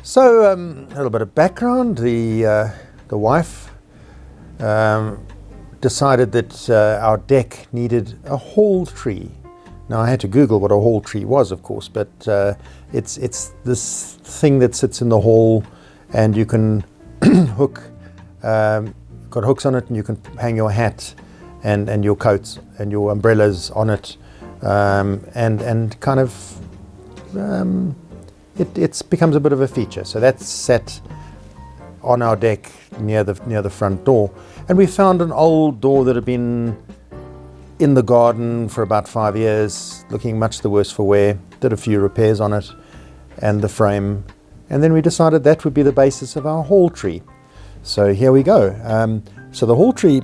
So a little bit of background. The wife decided that our deck needed a hall tree. Now I had to Google what a hall tree was, of course, but it's this thing that sits in the hall, and you can hook. Got hooks on it, and you can hang your hat and your coats and your umbrellas on it, and kind of it becomes a bit of a feature. So that's set on our deck near the front door, and we found an old door that had been in the garden for about 5 years, looking much the worse for wear. Did a few repairs on it and the frame, and then we decided that would be the basis of our hall tree. So here we go. So the hall tree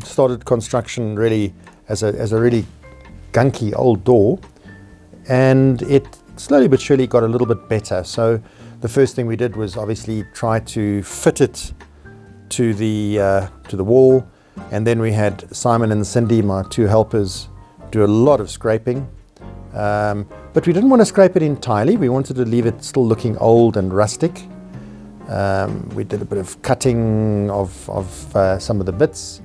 started construction really as a really gunky old door, and it slowly but surely got a little bit better. So the first thing we did was obviously try to fit it to the wall, and then we had Simon and Cindy, my two helpers, do a lot of scraping. But we didn't want to scrape it entirely. We wanted to leave it still looking old and rustic. We did a bit of cutting of some of the bits,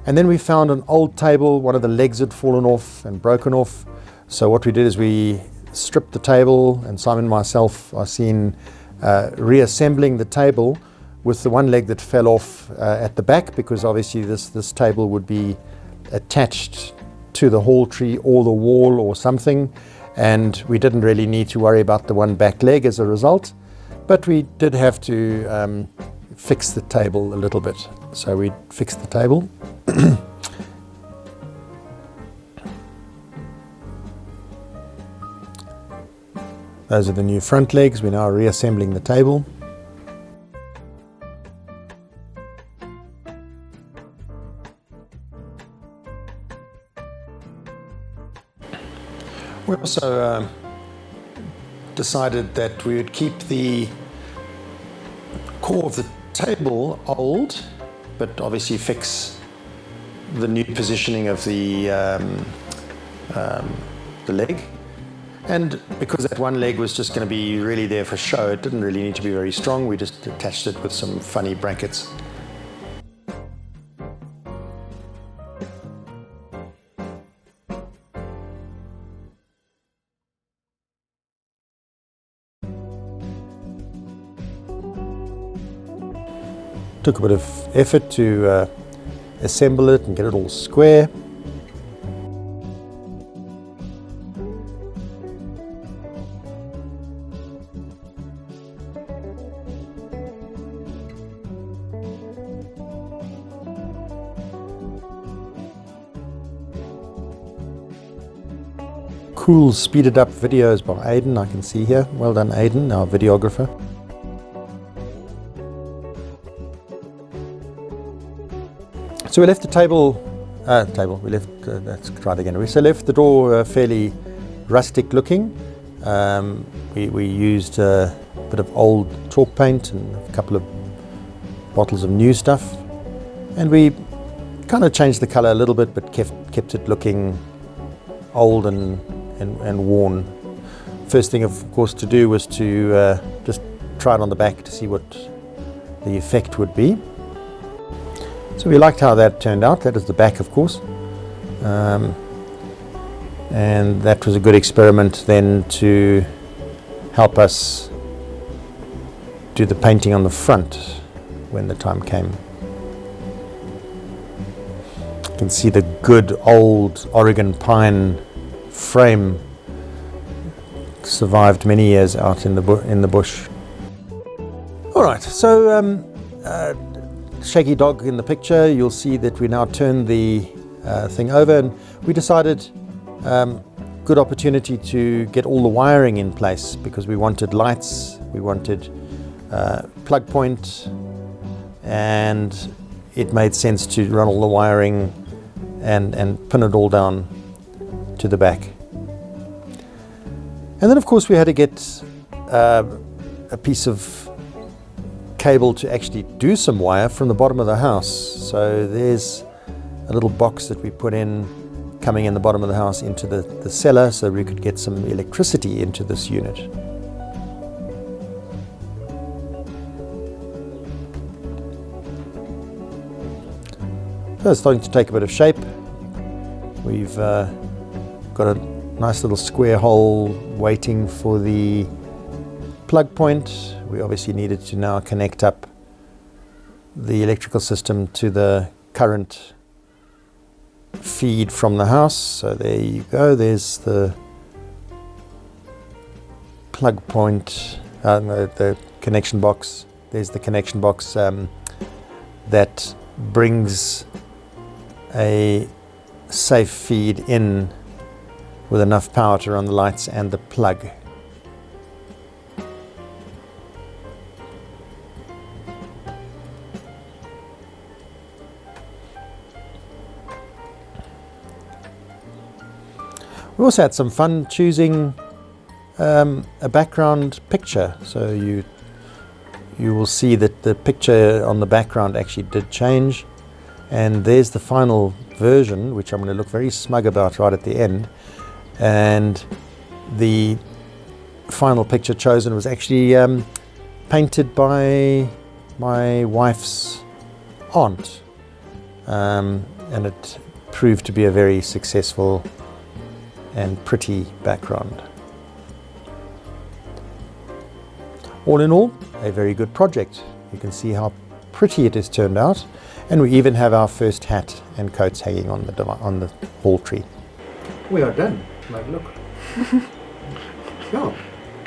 and then we found an old table. One of the legs had fallen off and broken off. So what we did is we stripped the table, and Simon and myself are seen reassembling the table with the one leg that fell off at the back, because obviously this table would be attached to the hall tree or the wall or something, and we didn't really need to worry about the one back leg as a result. But we did have to fix the table a little bit. So we fixed the table. Those are the new front legs. We're now reassembling the table. We also decided that we would keep the core of the table old, but obviously fix the new positioning of the leg. And because that one leg was just going to be really there for show, it didn't really need to be very strong. We just attached it with some funny brackets. Took a bit of effort to assemble it and get it all square. Cool speeded up videos by Aidan, I can see here. Well done, Aidan, our videographer. So we left the let's try it again. We left the door fairly rustic looking. We used a bit of old chalk paint and a couple of bottles of new stuff. And we kind of changed the color a little bit, but kept it looking old and worn. First thing, of course, to do was to just try it on the back to see what the effect would be. So we liked how that turned out. That is the back, of course. And that was a good experiment then to help us do the painting on the front when the time came. You can see the good old Oregon pine frame survived many years out in the bush. All right, so shaggy dog in the picture. You'll see that we now turn the thing over, and we decided good opportunity to get all the wiring in place, because we wanted lights, we wanted plug point, and it made sense to run all the wiring and pin it all down to the back. And then of course we had to get a piece of cable to actually do some wire from the bottom of the house. So there's a little box that we put in coming in the bottom of the house into the cellar, so we could get some electricity into this unit. So it's starting to take a bit of shape. We've got a nice little square hole waiting for the plug point. We obviously needed to now connect up the electrical system to the current feed from the house. So there you go, there's the plug point, the connection box. There's the connection box that brings a safe feed in with enough power to run the lights and the plug. We also had some fun choosing a background picture. So you will see that the picture on the background actually did change, and there's the final version, which I'm going to look very smug about right at the end. And the final picture chosen was actually painted by my wife's aunt, and it proved to be a very successful and pretty background. All in all, a very good project. You can see how pretty it has turned out, and we even have our first hat and coats hanging on the hall tree. We are done. Like, look. Yeah.